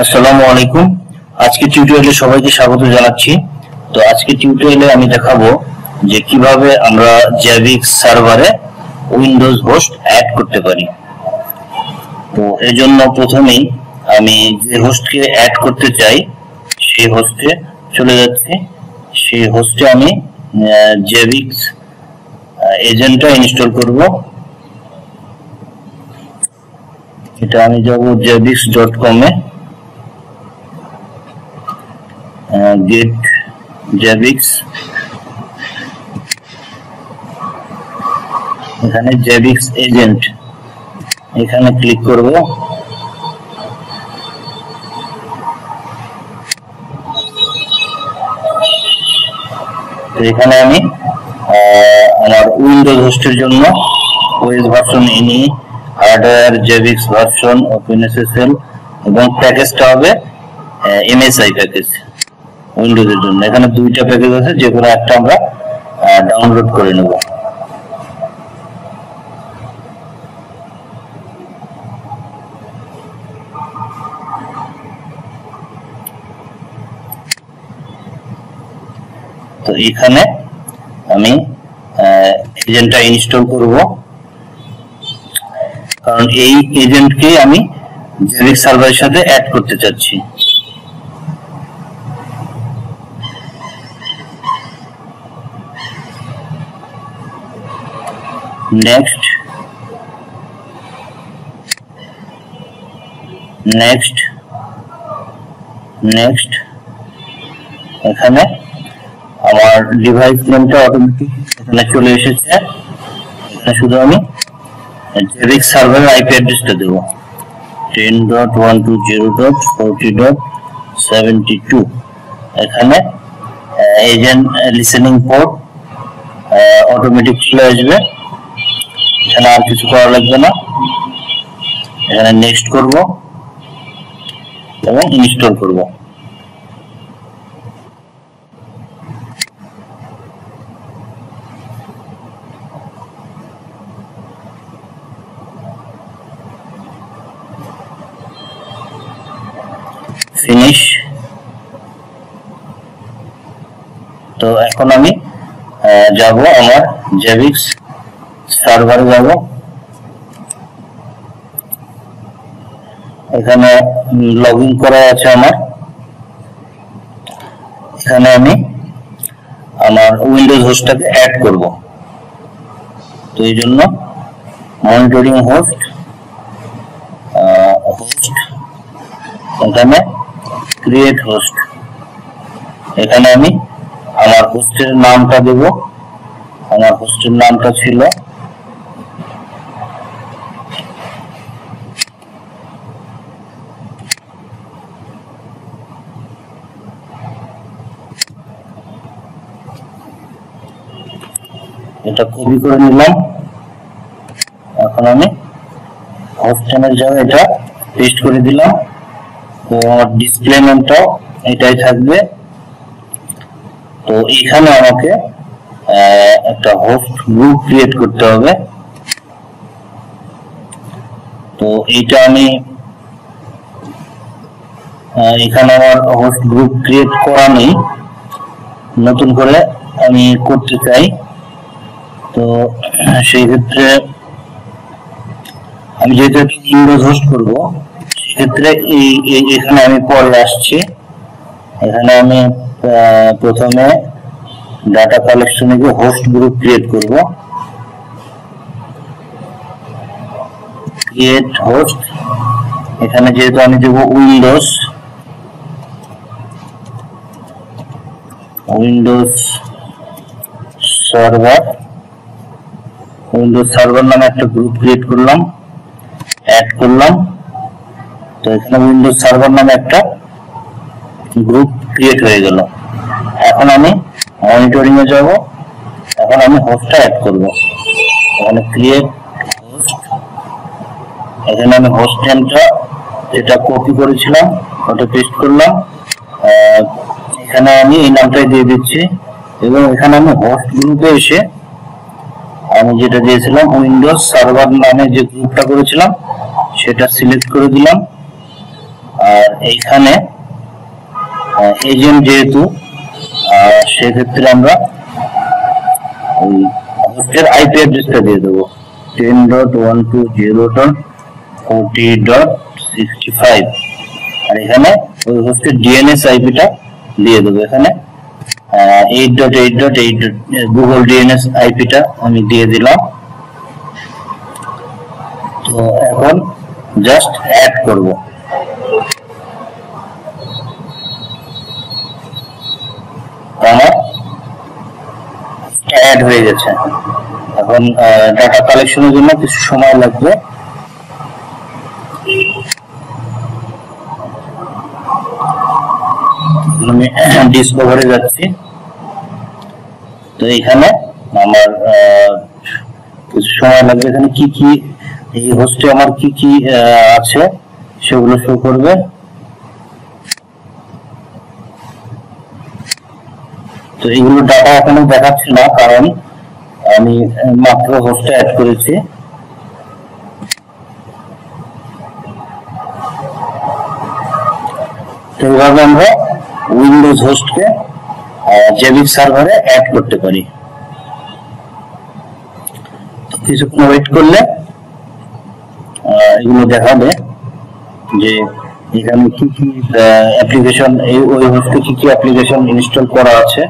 আসসালামু আলাইকুম। আজকে টিউটোরিয়ালে সবাইকে স্বাগত জানাচ্ছি। তো আজকে টিউটোরিয়ালে আমি দেখাবো যে কিভাবে আমরা জাভিক্স সার্ভারে উইন্ডোজ হোস্ট অ্যাড করতে পারি। তো এর জন্য প্রথমেই আমি যে হোস্টকে অ্যাড করতে চাই সেই হোস্টে চলে যাচ্ছি। সেই হোস্টে আমি জাভিক্স এজেন্টটা ইনস্টল করব। এটা আমি যাব javix.com এ, get javix, এখানে javix এজেন্ট এখানে ক্লিক করব। তো এখানে আমি আমার উইন্ডোজ হোস্টের জন্য OS version any, hardware Javix version, OpenSSL এবং প্যাকেজটা হবে এমএসআই প্যাকেজ উইন্ডোজের জন্য। এখানে দুইটা প্যাকেজ আছে, যে কোনো একটা আমরা ডাউনলোড করে নেব। তো এখানে আমি এজেন্টটা ইনস্টল করব, কারণ এই এজেন্টকে আমি জাভিক্স সার্ভারের সাথে অ্যাড করতে চাচ্ছি। নেক্সট নেক্সট নেক্সট এখানে আমার ডিভাইস নেমটা অটোমেটিক এখানে চলে এসেছে। এখানে শুধু আমি জাভিক্স সার্ভারের আইপি অ্যাড্রেসটা দেব, 10.120.40.72। এখানে এজেন্ট লিসেনিং পোর্ট অটোমেটিক চলে আসবে, এখানে আর কিছু করা লাগবে না। এখানে নেক্সট করব এবং ইনস্টল করব। ফিনিশ। তো এখন আমি যাব আমার জাভিক্স সার্ভারে যাব। এখানে লগইন করা আছে আমার। এখানে আমি আমার উইন্ডোজ হোস্টটাকে অ্যাড করব। তো এই জন্য মনিটরিং হোস্ট, এখানে ক্রিয়েট হোস্ট, এখানে আমি আমার হোস্টের নামটা দেব। আমার হোস্টের নামটা ছিল এটা, কপি করে নিলাম। এখন আমি হোস্ট নেমের জায়গায় এটা পেস্ট করে দিলাম। তো আমার ডিসপ্লে নেমটাও এটাই থাকবে। তো এখানে আমাকে একটা হোস্ট গ্রুপ ক্রিয়েট করতে হবে। তো এইটা আমি এখানে আমার হোস্ট গ্রুপ ক্রিয়েট করা নেই, নতুন করে আমি করতে চাই। তো সেই ক্ষেত্রে আমি যেহেতু উইন্ডোজ হোস্ট করব, সেক্ষেত্রে এখানে আমি পরে আসছি। এখানে আমি প্রথমে ডাটা কালেকশনে গিয়ে হোস্ট গ্রুপ ক্রিয়েট করব। ক্রিয়েট হোস্ট, এখানে যেহেতু আমি দেব উইন্ডোজ সার্ভার নামে একটা গ্রুপ ক্রিয়েট করলাম, অ্যাড করলাম। তো এখানে উইন্ডোজ সার্ভার নামে একটা গ্রুপ ক্রিয়েট হয়ে গেল। এখন আমি মনিটরিং এ যাব। এখন আমি হোস্টটা অ্যাড করব। এখানে ক্রিয়েট হোস্ট, এখানে আমি হোস্ট নেমটা যেটা কপি করেছিলাম ওটা পেস্ট করলাম। এখানে আমি এই নামটাই দিয়ে দিচ্ছি এবং এখানে আমি হোস্ট গ্রুপে এসে আমি যেটা দিয়েছিলাম উইন্ডোজ সার্ভার নামে যে গ্রুপটা করেছিলাম সেটা সিলেক্ট করে দিলাম। আর এইখানে এজেন্ট যেহেতু সেক্ষেত্রে আমরা হোস্টের আইপি অ্যাড্রেসটা দিয়ে দেবো 10.120.40.65 আর এখানে ওই হোস্টের ডিএনএস আইপিটা দিয়ে দেবো এখানে 8.8.8 গুগল ডিএনএস আইপিটা আমি দিয়ে দিলাম। তো এখন জাস্ট অ্যাড করব। আমার অ্যাড হয়ে গেছে। এখন ডাটা কালেকশনের জন্য কিছু সময় লাগবে। আমি ডিসকভারে যাচ্ছি। তো এখানে আমার কিছু সময় লাগবে। এখানে কি কি এই হোস্টে আমার কি কি আছে সেগুলো শো করবে। তো এইগুলো ডাটা এখনো দেখাচ্ছে না, কারণ আমি মাত্র হোস্টে অ্যাড করেছি। তো এইভাবে আমরা উইন্ডোজ হোস্টকে জেভিক্স সার্ভারে অ্যাড করতে পারি। তো কিছুক্ষণ ওয়েট করলে এগুলো দেখাবে যে এখানে কি কি অ্যাপ্লিকেশন, ওই হোস্টে কি কি অ্যাপ্লিকেশন ইনস্টল করা আছে।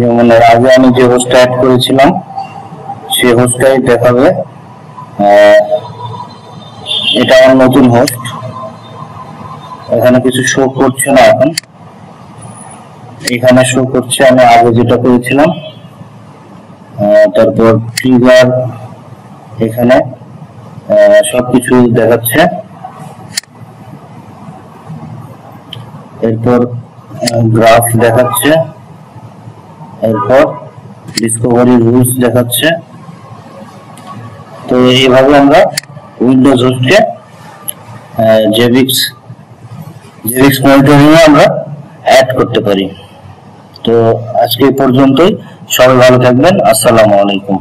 যেমন আগে আমি যে হোস্টটা অ্যাড করেছিলাম সেই হোস্টটাই দেখাবে। এটা আমার নতুন হোস্ট, এখানে কিছু শো করছে না এখন। এখানে শো করছে আমি আগে যেটা করেছিলাম। তারপর ট্রিগার, এখানে সবকিছু দেখাচ্ছে। এরপর গ্রাফ দেখাচ্ছে, এরপর ডিসকভারি রুলস দেখাচ্ছে। তো এইভাবে আমরা উইন্ডোজ হোস্টকে জেভিক্স মনিটরিং এ আমরা অ্যাড করতে পারি। তো আজকে এই পর্যন্তই। সবাই ভালো থাকবেন। আসসালামু আলাইকুম।